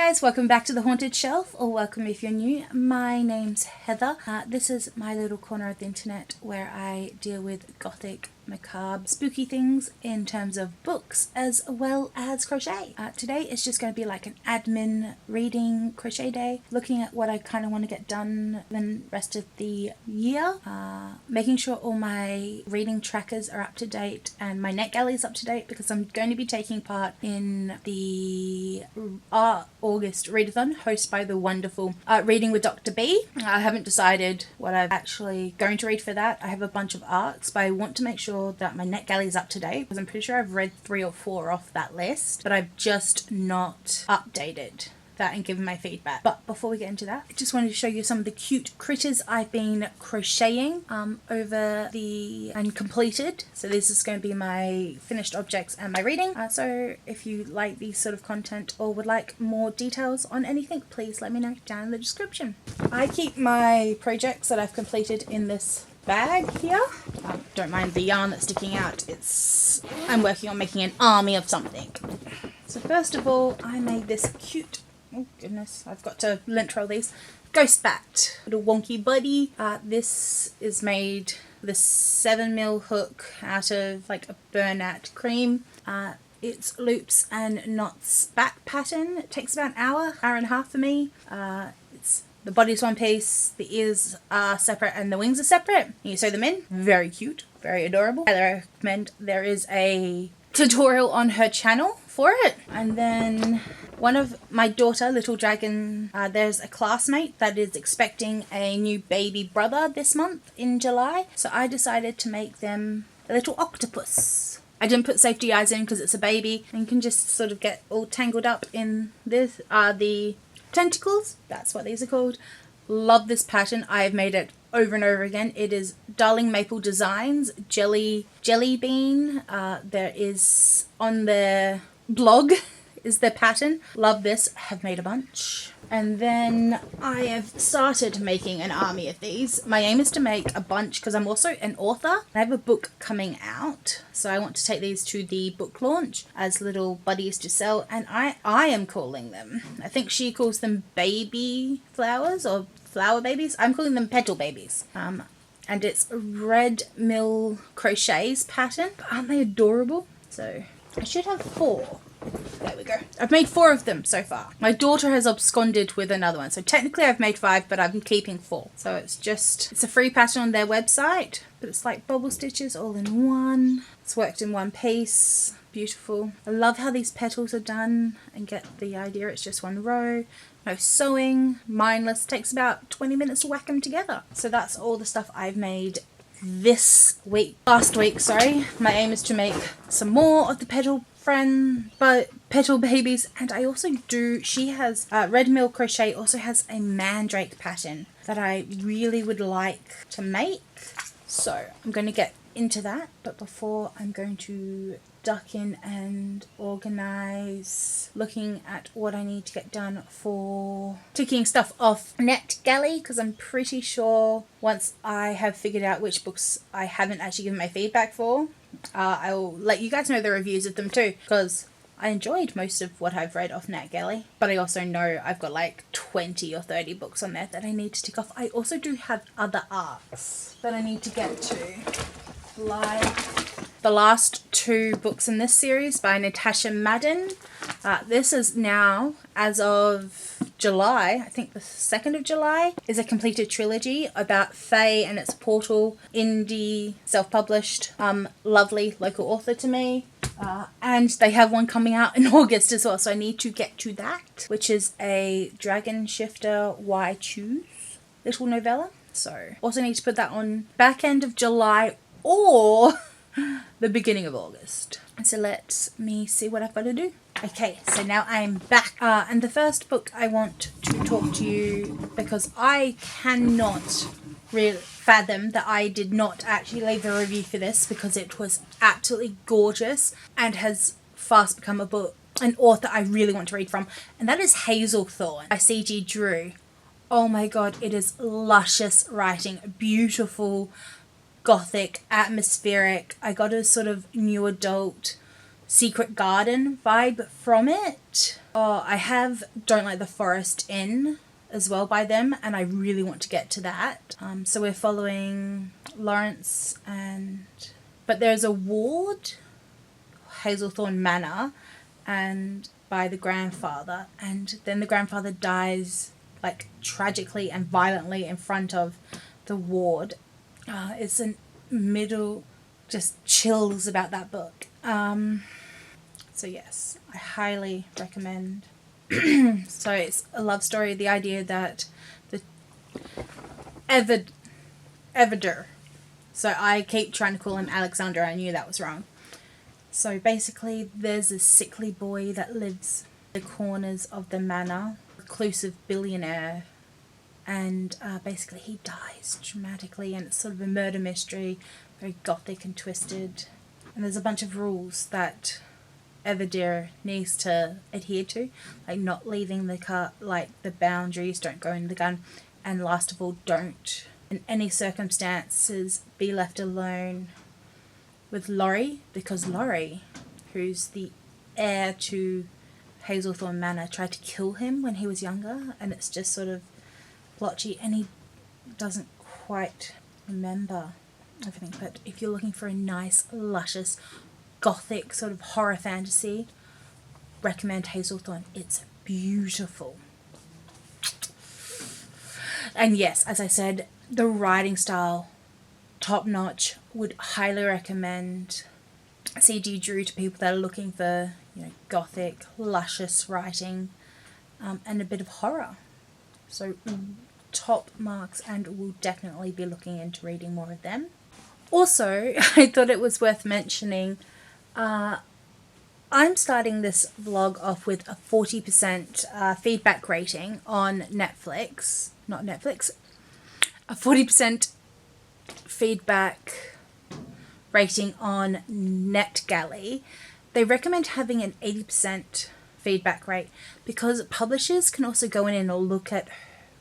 guys, welcome back to the Haunted Shelf, or welcome if you're new. My name's Heather. This is my little corner of the internet where I deal with gothic, macabre, spooky things in terms of books as well as crochet. Today is just going to be like an admin reading crochet day, looking at what I kind of want to get done the rest of the year, making sure all my reading trackers are up to date and my NetGalley is up to date because I'm going to be taking part in the August readathon hosted by the wonderful Reading with Dr. B. I haven't decided what I'm actually going to read for that. I have a bunch of arcs, but I want to make sure that my NetGalley is up to date because I'm pretty sure I've read 3 or 4 off that list, but I've just not updated that and given my feedback. But before we get into that, I just wanted to show you some of the cute critters I've been crocheting and completed. So this is going to be my finished objects and my reading. So if you like these sort of content or would like more details on anything, please let me know down in the description. I keep my projects that I've completed in this bag here. Don't mind the yarn that's sticking out. I'm working on making an army of something. So first of all, I made this cute, oh goodness, I've got to lint roll these, ghost bat, little wonky buddy. This is made with a 7mm hook out of like a burnout cream. It's loops and knots bat pattern. It takes about an hour and a half for me. The body's one piece, the ears are separate and the wings are separate. You sew them in. Very cute, very adorable. I recommend there is a tutorial on her channel for it. And then one of my daughter, Little Dragon, there's a classmate that is expecting a new baby brother this month in July. So I decided to make them a little octopus. I didn't put safety eyes in because it's a baby and you can just sort of get all tangled up in this, the tentacles, that's what these are called. Love this pattern. I've made it over and over again. It is Darling Maple Designs Jelly Bean. There is on their blog is their pattern. Love this. Have made a bunch. And then I have started making an army of these. My aim is to make a bunch because I'm also an author. I have a book coming out, so I want to take these to the book launch as little buddies to sell, and I am calling them, I think she calls them baby flowers or flower babies. I'm calling them petal babies. And it's Red Mill Crochets pattern. But aren't they adorable? So I should have 4. There we go. I've made 4 of them so far. My daughter has absconded with another one. So technically I've made 5, but I'm keeping 4. So it's a free pattern on their website, but it's like bubble stitches all in one. It's worked in one piece. Beautiful. I love how these petals are done and get the idea. It's just one row. No sewing. Mindless. Takes about 20 minutes to whack them together. So that's all the stuff I've made last week, sorry. My aim is to make some more of the petal babies, and I also she has Red Mill Crochet also has a mandrake pattern that I really would like to make, so I'm going to get into that. But before, I'm going to duck in and organize, looking at what I need to get done for ticking stuff off NetGalley, because I'm pretty sure once I have figured out which books I haven't actually given my feedback for, I'll let you guys know the reviews of them too, because I enjoyed most of what I've read off NetGalley, but I also know I've got like 20 or 30 books on there that I need to tick off. I also do have other arcs that I need to get to, like the last 2 books in this series by Natasha Madden. This is now, as of July, I think the 2nd of July, is a completed trilogy about Fae and its portal, indie, self-published, lovely local author to me. And they have one coming out in August as well, so I need to get to that, which is a Dragon Shifter Why Choose little novella. So also need to put that on back end of July or the beginning of August. So let me see what I've got to do. Okay, so now I'm back. And the first book I want to talk to you, because I cannot really fathom that I did not actually leave a review for this, because it was absolutely gorgeous and has fast become an author I really want to read from. And that is Hazelthorn by C.G. Drew. Oh my god, it is luscious writing, beautiful, gothic, atmospheric. I got a sort of new adult Secret Garden vibe from it. Oh, I have Don't Like the Forest In as well by them, and I really want to get to that. So we're following Lawrence but there's a ward, Hazelthorn Manor, and by the grandfather, and then the grandfather dies like tragically and violently in front of the ward. It's a middle, just chills about that book. So yes, I highly recommend. So it's a love story. The idea that the Evader. So I keep trying to call him Alexander. I knew that was wrong. So basically, there's a sickly boy that lives in the corners of the manor, reclusive billionaire, and basically he dies dramatically, and it's sort of a murder mystery, very gothic and twisted. And there's a bunch of rules that Evadir needs to adhere to, like not leaving the car, like the boundaries, don't go in the gun, and last of all, don't in any circumstances be left alone with Laurie, because Laurie, who's the heir to Hazelthorn Manor, tried to kill him when he was younger, and it's just sort of blotchy, and he doesn't quite remember everything. But if you're looking for a nice, luscious, gothic sort of horror fantasy, recommend Hazelthorn. It's beautiful. And yes, as I said, the writing style, top notch. Would highly recommend C.G. Drew to people that are looking for, gothic, luscious writing, and a bit of horror. So top marks, and we'll definitely be looking into reading more of them. Also, I thought it was worth mentioning, I'm starting this vlog off with a 40% feedback rating on Netflix. Not Netflix. A 40% feedback rating on NetGalley. They recommend having an 80% feedback rate because publishers can also go in and look at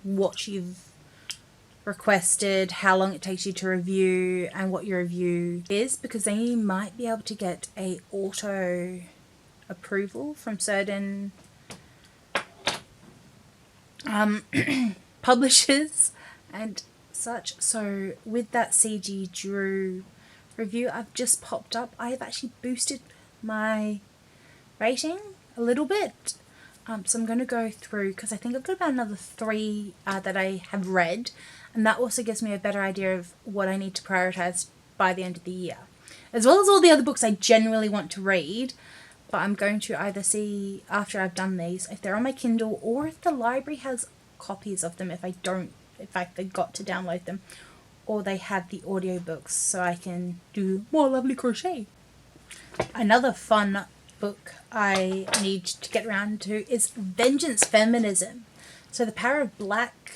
what you've requested, how long it takes you to review, and what your review is, because then you might be able to get a auto approval from certain publishers and such. So with that CG Drew review I've just popped up, I've actually boosted my rating a little bit. So I'm going to go through, because I think I've got about another 3 that I have read, and that also gives me a better idea of what I need to prioritize by the end of the year, as well as all the other books I genuinely want to read. But I'm going to either see, after I've done these, if they're on my Kindle, or if the library has copies of them, if I forgot to download them, or they have the audiobooks, so I can do more lovely crochet. Another fun book I need to get around to is Vengeance Feminism. So the power of black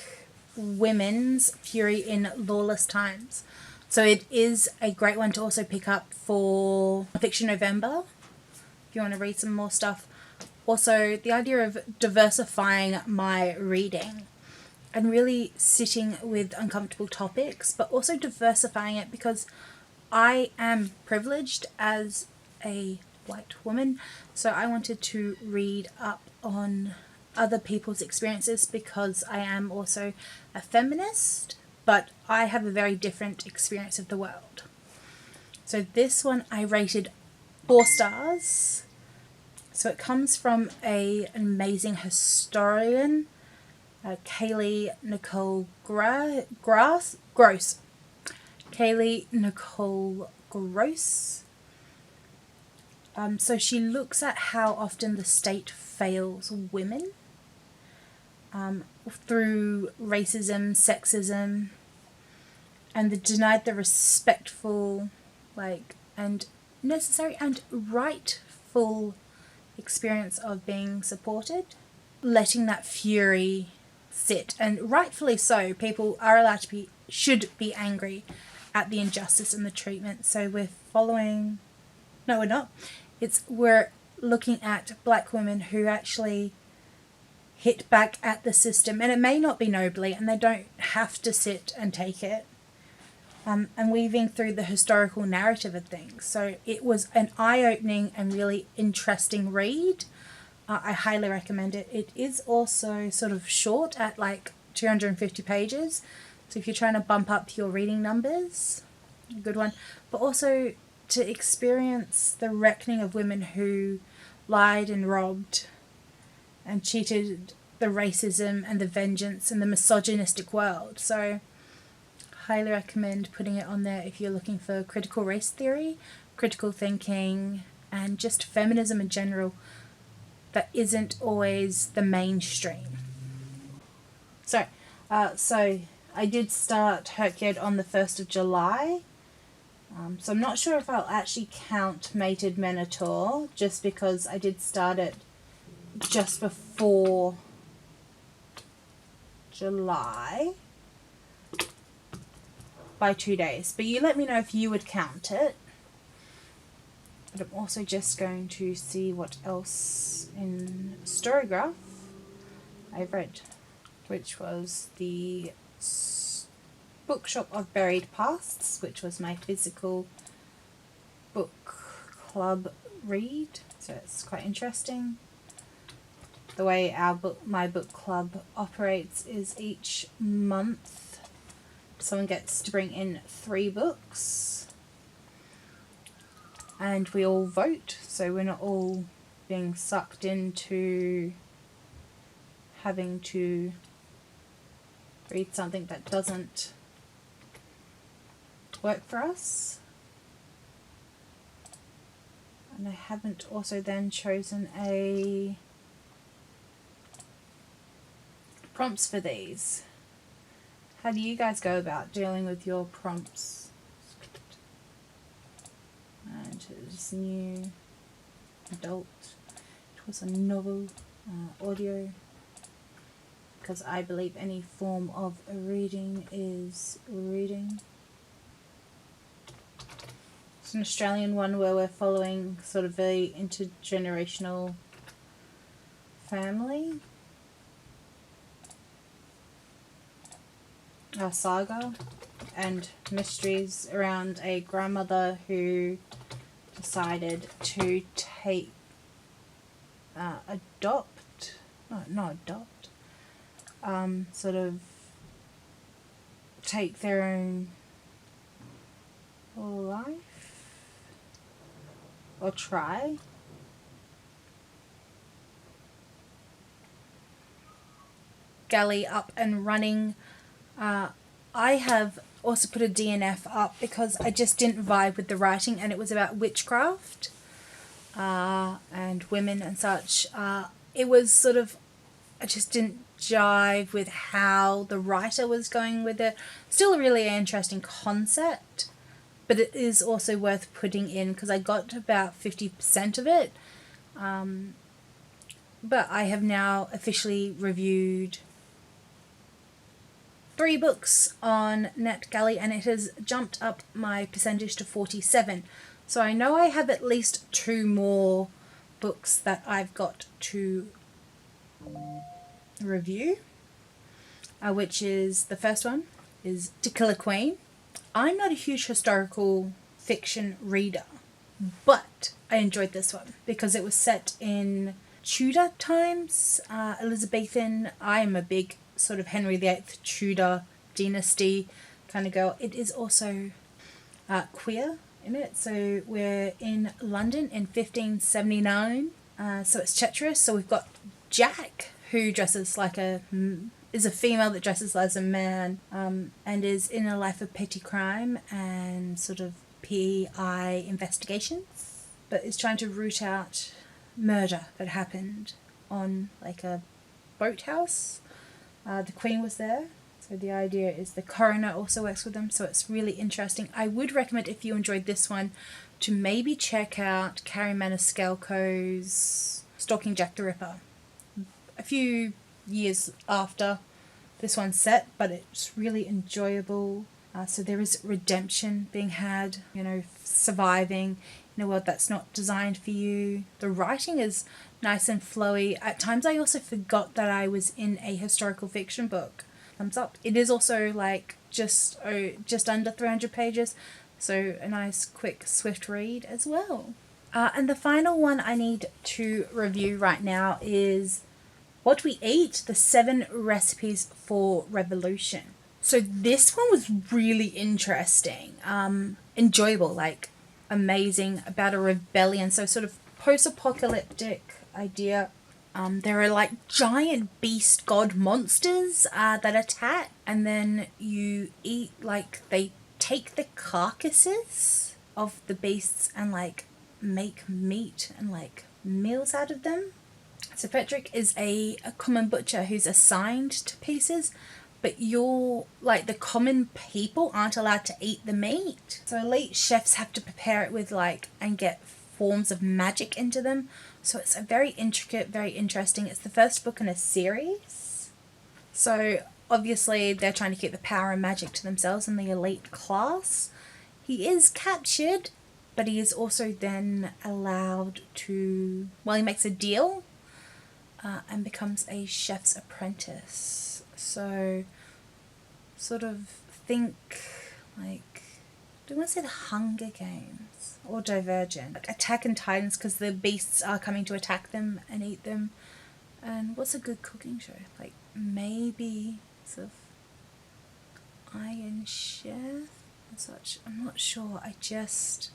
women's fury in lawless times. So it is a great one to also pick up for Fiction November, if you want to read some more stuff. Also, the idea of diversifying my reading and really sitting with uncomfortable topics, but also diversifying it, because I am privileged as a white woman, so I wanted to read up on other people's experiences, because I am also a feminist, but I have a very different experience of the world. So this one I rated 4 stars. So it comes from an amazing historian, Kaylee Nicole Gross. Kaylee Nicole Gross. So she looks at how often the state fails women through racism, sexism, and denied the respectful, and necessary and rightful experience of being supported, letting that fury sit. And rightfully so, people are allowed to should be angry at the injustice and the treatment. So we're following, no we're not, we're looking at black women who actually hit back at the system, and it may not be nobly, and they don't have to sit and take it, and weaving through the historical narrative of things. So it was an eye-opening and really interesting read. I highly recommend it. It is also sort of short at like 250 pages. So if you're trying to bump up your reading numbers, a good one. But also to experience the reckoning of women who lied and robbed and cheated, the racism and the vengeance and the misogynistic world. So highly recommend putting it on there if you're looking for critical race theory, critical thinking, and just feminism in general that isn't always the mainstream. So I did start HRCYED on the 1st of July. So I'm not sure if I'll actually count Mated Minotaur, just because I did start it just before July by 2 days. But you let me know if you would count it. But I'm also just going to see what else in Storygraph I've read, which was the Bookshop of Buried Pasts, which was my physical book club read. So it's quite interesting. The way my book club operates is each month someone gets to bring in 3 books and we all vote, so we're not all being sucked into having to read something that doesn't work for us. And I haven't also then chosen a prompts for these. How do you guys go about dealing with your prompts? And it's new adult. It was a novel, audio, because I believe any form of reading is reading. It's an Australian one where we're following sort of a intergenerational family saga and mysteries around a grandmother who decided to take sort of take their own life, or try. Galley up and running. I have also put a DNF up because I just didn't vibe with the writing, and it was about witchcraft and women and such. It was sort of, I just didn't jive with how the writer was going with it. Still a really interesting concept, but it is also worth putting in because I got about 50% of it. But I have now officially reviewed 3 books on NetGalley, and it has jumped up my percentage to 47. So I know I have at least 2 more books that I've got to review, which is, the first one is To Kill a Queen. I'm not a huge historical fiction reader, but I enjoyed this one because it was set in Tudor times, Elizabethan. I am a big sort of Henry VIII Tudor dynasty kind of girl. It is also queer in it, so we're in London in 1579, so it's treacherous. So we've got Jack, who dresses like is a female that dresses as a man, and is in a life of petty crime and sort of PI investigations, but is trying to root out murder that happened on like a boathouse. The Queen was there, so the idea is the coroner also works with them, so it's really interesting. I would recommend, if you enjoyed this one, to maybe check out Carrie Maniscalco's Stalking Jack the Ripper. A few years after this one's set, but it's really enjoyable. So there is redemption being had, you know, surviving in a world that's not designed for you. The writing is nice and flowy. At times I also forgot that I was in a historical fiction book. Thumbs up. It is also like just under 300 pages, so a nice quick swift read as well. And the final one I need to review right now is What We Eat, the 7 Recipes for Revolution. So this one was really interesting, enjoyable, like amazing, about a rebellion. So sort of post-apocalyptic idea. There are like giant beast god monsters that attack, and then you eat, like they take the carcasses of the beasts and like make meat and like meals out of them. So Patrick is a common butcher who's assigned to pieces, but you're like the common people aren't allowed to eat the meat. So elite chefs have to prepare it with like and get forms of magic into them. So it's a very intricate, very interesting. It's the first book in a series. So obviously they're trying to keep the power and magic to themselves in the elite class. He is captured, but he is also then allowed to, well, he makes a deal and becomes a chef's apprentice. So sort of think like, do I want to say the Hunger Games or Divergent? Like Attack on Titans, because the beasts are coming to attack them and eat them. And what's a good cooking show? Like maybe sort of Iron Chef and such. I'm not sure. I just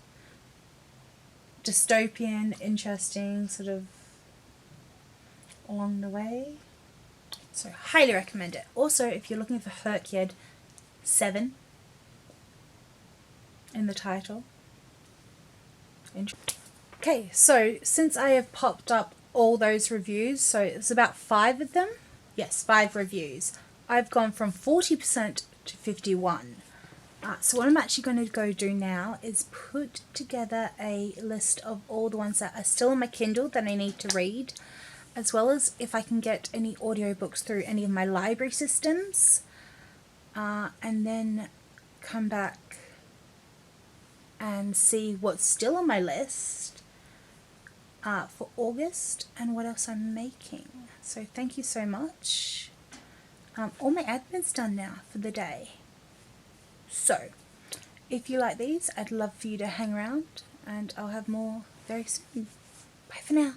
dystopian, interesting, sort of along the way. So highly recommend it. Also, if you're looking for HRCYED 7 in the title. Okay, so since I have popped up all those reviews, so it's about 5 of them. Yes, 5 reviews. I've gone from 40% to 51%. So what I'm actually going to go do now is put together a list of all the ones that are still in my Kindle that I need to read, as well as if I can get any audiobooks through any of my library systems, and then come back and see what's still on my list for August and what else I'm making. So thank you so much. All my admin's done now for the day. So if you like these, I'd love for you to hang around, and I'll have more very soon. Bye for now.